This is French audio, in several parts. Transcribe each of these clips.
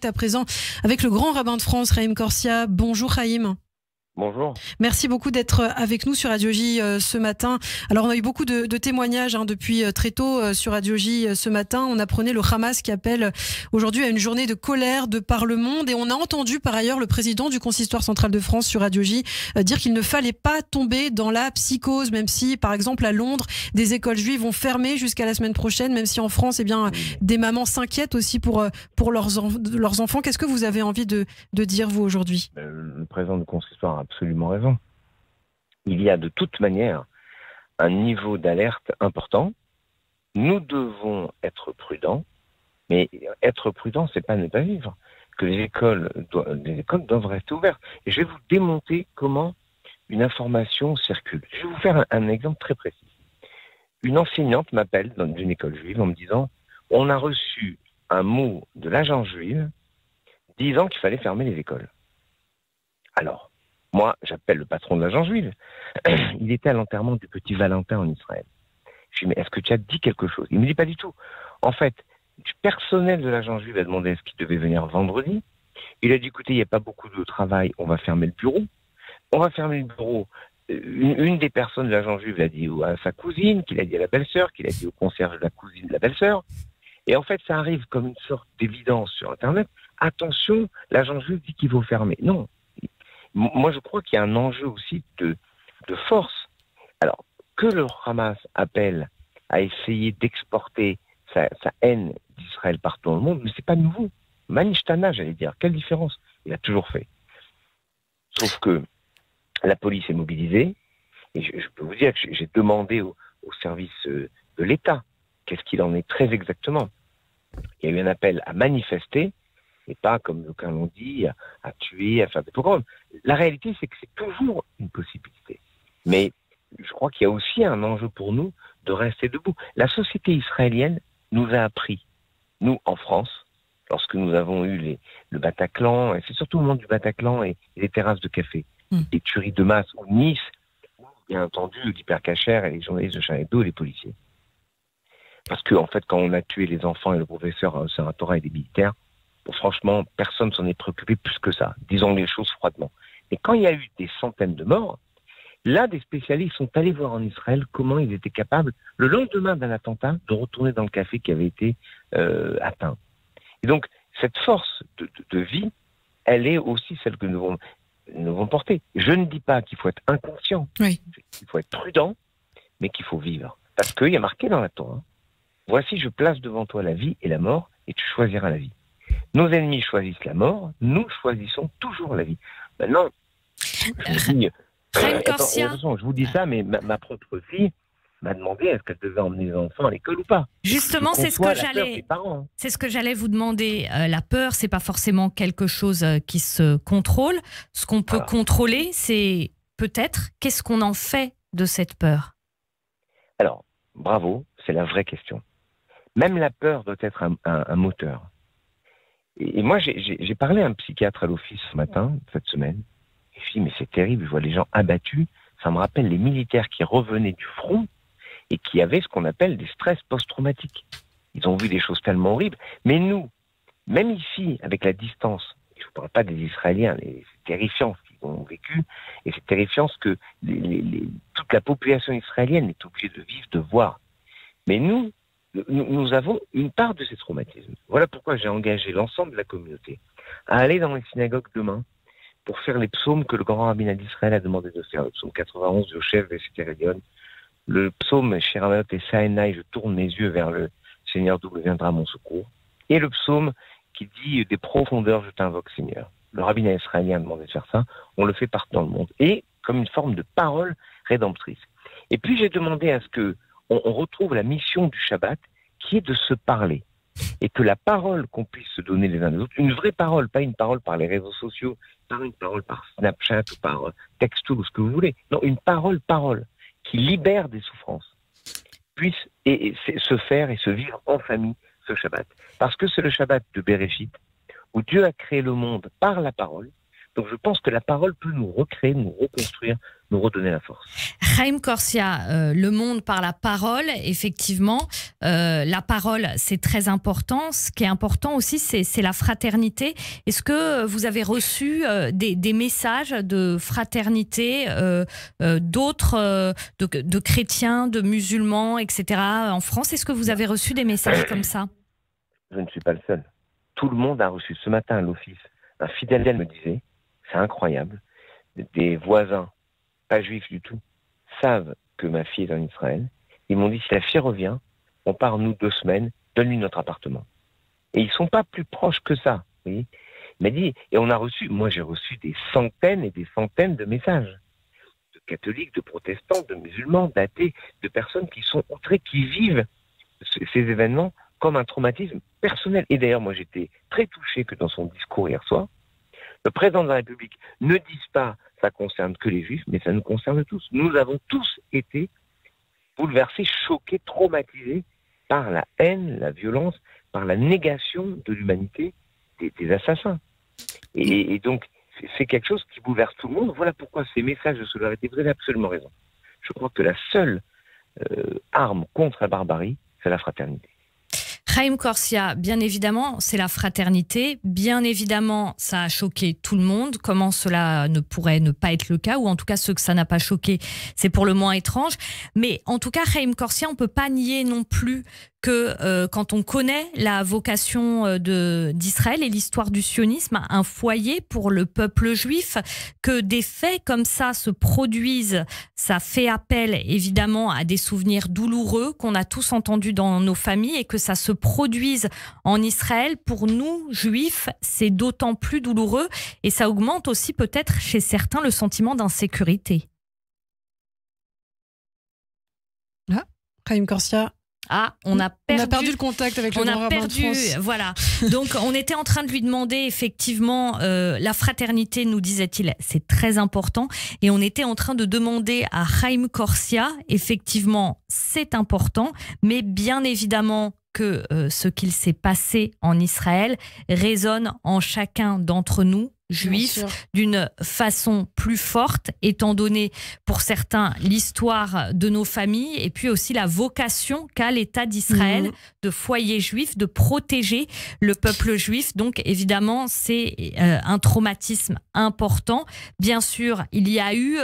direct à présent avec le grand rabbin de France, Haïm Korsia. Bonjour Haïm. Bonjour. Merci beaucoup d'être avec nous sur Radio J ce matin. Alors on a eu beaucoup de témoignages depuis très tôt sur Radio J ce matin. On apprenait le Hamas qui appelle aujourd'hui à une journée de colère de par le monde. Et on a entendu par ailleurs le président du Consistoire central de France sur Radio J dire qu'il ne fallait pas tomber dans la psychose, même si par exemple à Londres, des écoles juives vont fermer jusqu'à la semaine prochaine, même si en France, des mamans s'inquiètent aussi pour leurs enfants. Qu'est-ce que vous avez envie de dire vous aujourd'hui ? Le président du Consistoire a absolument raison. Il y a de toute manière un niveau d'alerte important. Nous devons être prudents, mais être prudent, c'est pas ne pas vivre. Que les écoles doivent rester ouvertes. Et je vais vous démontrer comment une information circule. Je vais vous faire un exemple très précis. Une enseignante m'appelle dans une école juive en me disant « On a reçu un mot de l'agence juive disant qu'il fallait fermer les écoles. » Alors, moi, j'appelle le patron de l'agence juive. Il était à l'enterrement du petit Valentin en Israël. Je lui dis, mais est-ce que tu as dit quelque chose? Il me dit pas du tout. En fait, du personnel de l'agence juive a demandé est-ce qu'il devait venir vendredi. Il a dit, écoutez, il n'y a pas beaucoup de travail, on va fermer le bureau. On va fermer le bureau. Une des personnes de l'agence juive l'a dit à sa cousine, qu'il a dit à la belle-sœur, qu'il a dit au concierge de la cousine de la belle-sœur. Et en fait, ça arrive comme une sorte d'évidence sur Internet. Attention, l'agence juive dit qu'il faut fermer. Non. Moi, je crois qu'il y a un enjeu aussi de force. Alors, que le Hamas appelle à essayer d'exporter sa haine d'Israël partout dans le monde, mais c'est pas nouveau. Manishtana, j'allais dire. Quelle différence? Il a toujours fait. Sauf que la police est mobilisée, et je peux vous dire que j'ai demandé au service de l'État qu'est-ce qu'il en est très exactement. Il y a eu un appel à manifester, et pas, comme d'aucuns l'ont dit, à tuer, à faire des pogroms. La réalité, c'est que c'est toujours une possibilité. Mais je crois qu'il y a aussi un enjeu pour nous de rester debout. La société israélienne nous a appris, nous, en France, lorsque nous avons eu le Bataclan, et c'est surtout le monde du Bataclan et les terrasses de café, les tueries de masse, ou Nice, ou bien entendu l'hypercacher et les journalistes de Charlie Hebdo et les policiers. Parce que, en fait, quand on a tué les enfants et le professeur Torah et les militaires, bon, franchement, personne s'en est préoccupé plus que ça. Disons les choses froidement. Mais quand il y a eu des centaines de morts, là, des spécialistes sont allés voir en Israël comment ils étaient capables, le lendemain d'un attentat, de retourner dans le café qui avait été atteint. Et donc, cette force de vie, elle est aussi celle que nous devons porter. Je ne dis pas qu'il faut être inconscient, oui. Il faut être prudent, mais qu'il faut vivre. Parce qu'il y a marqué dans la Torah, voici, je place devant toi la vie et la mort, et tu choisiras la vie. Nos ennemis choisissent la mort, nous choisissons toujours la vie. Maintenant, je vous dis ça, mais ma propre fille m'a demandé est-ce qu'elle devait emmener les enfants à l'école ou pas. Justement, c'est ce que j'allais vous demander. La peur, c'est pas forcément quelque chose qui se contrôle. Ce qu'on peut contrôler, c'est peut-être qu'est-ce qu'on en fait de cette peur. Alors, bravo, c'est la vraie question. Même la peur doit être un moteur. Et moi, j'ai parlé à un psychiatre à l'office ce matin, cette semaine. Et je dis, mais c'est terrible, je vois les gens abattus. Ça me rappelle les militaires qui revenaient du front et qui avaient ce qu'on appelle des stress post-traumatiques. Ils ont vu des choses tellement horribles. Mais nous, même ici, avec la distance, je ne vous parle pas des Israéliens, c'est terrifiant ce qu'ils ont vécu, et c'est terrifiant ce que toute la population israélienne est obligée de vivre, de voir. Mais nous avons une part de ces traumatismes. Voilà pourquoi j'ai engagé l'ensemble de la communauté à aller dans les synagogues demain pour faire les psaumes que le grand rabbin d'Israël a demandé de faire. Le psaume 91 de Yoshev Vesiterayon, le psaume Shiramayot et Saenai, je tourne mes yeux vers le Seigneur d'où viendra mon secours, et le psaume qui dit des profondeurs je t'invoque Seigneur. Le rabbin israélien a demandé de faire ça, on le fait partout dans le monde, et comme une forme de parole rédemptrice. Et puis j'ai demandé à ce que on retrouve la mission du Shabbat, qui est de se parler. Et que la parole qu'on puisse se donner les uns les autres, une vraie parole, pas une parole par les réseaux sociaux, pas une parole par Snapchat ou par texto ou ce que vous voulez. Non, une parole qui libère des souffrances, puisse se faire et se vivre en famille ce Shabbat. Parce que c'est le Shabbat de Bereshit, où Dieu a créé le monde par la parole. Donc je pense que la parole peut nous recréer, nous reconstruire nous redonner la force. Chaim Corsia, le monde par la parole, effectivement, la parole c'est très important. Ce qui est important aussi, c'est la fraternité. Est-ce que vous avez reçu des messages de fraternité d'autres, de chrétiens, de musulmans, etc. en France? Est-ce que vous avez reçu des messages comme ça? Je ne suis pas le seul. Tout le monde a reçu. Ce matin à l'office, un fidèle me disait, c'est incroyable, des voisins, pas juifs du tout, savent que ma fille est en Israël. Ils m'ont dit, si la fille revient, on part nous 2 semaines, donne-lui notre appartement. Et ils ne sont pas plus proches que ça. Vous voyez, il m'a dit, et on a reçu, moi j'ai reçu des centaines et des centaines de messages. De catholiques, de protestants, de musulmans, d'athées, de personnes qui sont outrées, qui vivent ces événements comme un traumatisme personnel. Et d'ailleurs, moi j'étais très touché que dans son discours hier soir, le président de la République ne dise pas ça concerne que les Juifs, mais ça nous concerne tous. Nous avons tous été bouleversés, choqués, traumatisés par la haine, la violence, par la négation de l'humanité des assassins. Et donc, c'est quelque chose qui bouleverse tout le monde. Voilà pourquoi ces messages de solidarité, vous avez absolument raison. Je crois que la seule arme contre la barbarie, c'est la fraternité. Chaim Corsia, bien évidemment, c'est la fraternité. Bien évidemment, ça a choqué tout le monde. Comment cela ne pourrait ne pas être le cas? Ou en tout cas, ceux que ça n'a pas choqué, c'est pour le moins étrange. Mais en tout cas, Chaim Corsia, on ne peut pas nier non plus que quand on connaît la vocation d'Israël et l'histoire du sionisme, un foyer pour le peuple juif, que des faits comme ça se produisent, ça fait appel évidemment à des souvenirs douloureux qu'on a tous entendus dans nos familles, et que ça se produise en Israël, pour nous, juifs, c'est d'autant plus douloureux, et ça augmente aussi peut-être chez certains le sentiment d'insécurité. Ah, Chaim Corsia. Ah, on a perdu le contact avec le grand rabbin de France. Voilà. Donc, on était en train de lui demander, effectivement, la fraternité, nous disait-il, c'est très important. Et on était en train de demander à Chaim Corsia, effectivement, c'est important, mais bien évidemment que ce qu'il s'est passé en Israël résonne en chacun d'entre nous, juifs, d'une façon plus forte, étant donné pour certains l'histoire de nos familles, et puis aussi la vocation qu'a l'État d'Israël de foyer juif, de protéger le peuple juif. Donc évidemment, c'est un traumatisme important. Bien sûr, il y a eu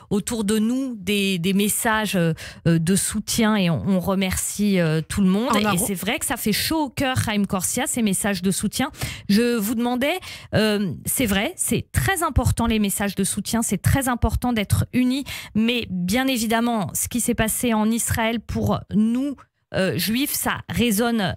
autour de nous des messages de soutien, et on remercie tout le monde. Et c'est vrai que ça fait chaud au cœur, Chaim Corsia, ces messages de soutien. Je vous demandais, c'est vrai, c'est très important les messages de soutien, c'est très important d'être unis, mais bien évidemment, ce qui s'est passé en Israël pour nous, juifs, ça résonne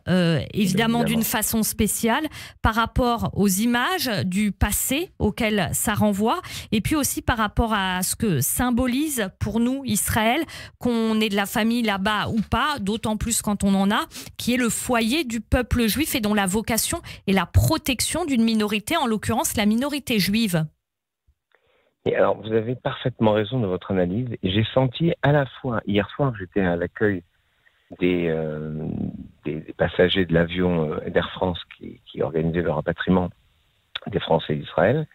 évidemment d'une façon spéciale par rapport aux images du passé auxquelles ça renvoie, et puis aussi par rapport à ce que symbolise pour nous Israël, qu'on ait de la famille là-bas ou pas, d'autant plus quand on en a, qui est le foyer du peuple juif et dont la vocation est la protection d'une minorité, en l'occurrence la minorité juive. Et alors, vous avez parfaitement raison de votre analyse, et j'ai senti à la fois, hier soir j'étais à l'accueil des passagers de l'avion d'Air France qui organisaient le rapatriement des Français d'Israël.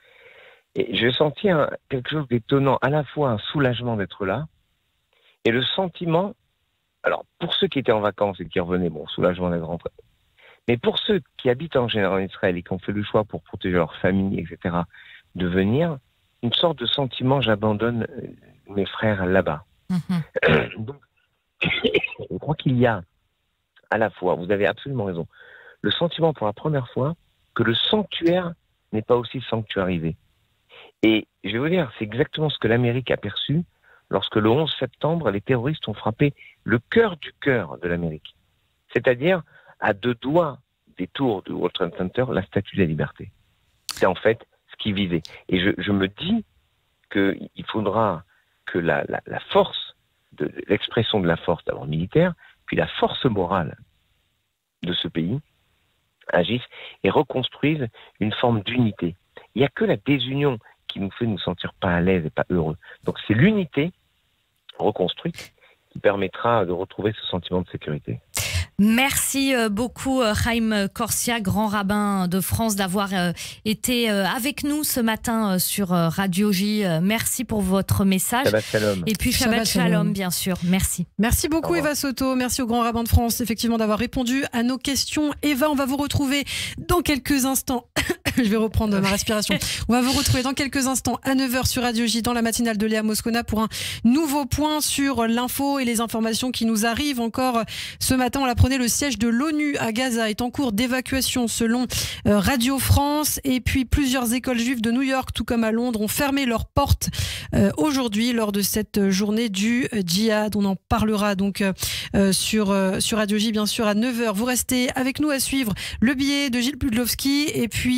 Et j'ai senti quelque chose d'étonnant, à la fois un soulagement d'être là, et le sentiment, alors pour ceux qui étaient en vacances et qui revenaient, bon, soulagement d'être rentrés, mais pour ceux qui habitent en général en Israël et qui ont fait le choix pour protéger leur famille, etc., de venir, une sorte de sentiment, j'abandonne mes frères là-bas. Donc, je crois qu'il y a à la fois, vous avez absolument raison, le sentiment pour la première fois que le sanctuaire n'est pas aussi sanctuarisé. Et je vais vous dire, c'est exactement ce que l'Amérique a perçu lorsque le 11 septembre, les terroristes ont frappé le cœur du cœur de l'Amérique. C'est-à-dire, à 2 doigts des tours du World Trade Center, la Statue de la Liberté. C'est en fait ce qui visait. Et je me dis qu'il faudra que la force, l'expression de la force d'abord militaire, puis la force morale de ce pays agissent et reconstruisent une forme d'unité. Il n'y a que la désunion qui nous fait nous sentir pas à l'aise et pas heureux. Donc c'est l'unité reconstruite qui permettra de retrouver ce sentiment de sécurité. Merci beaucoup Chaim Corsia, grand rabbin de France, d'avoir été avec nous ce matin sur Radio J. Merci pour votre message. Shabbat Shalom. Et puis Shabbat Shalom, bien sûr. Merci. Merci beaucoup Eva Soto, merci au grand rabbin de France effectivement d'avoir répondu à nos questions. Eva, on va vous retrouver dans quelques instants. Je vais reprendre ma respiration. On va vous retrouver dans quelques instants à 9h sur Radio J dans la matinale de Léa Moscona pour un nouveau point sur l'info et les informations qui nous arrivent. Encore ce matin, on l'apprenait, le siège de l'ONU à Gaza est en cours d'évacuation selon Radio France. Et puis plusieurs écoles juives de New York, tout comme à Londres, ont fermé leurs portes aujourd'hui lors de cette journée du djihad. On en parlera donc sur Radio J bien sûr à 9h. Vous restez avec nous à suivre le billet de Gilles Pudlowski et puis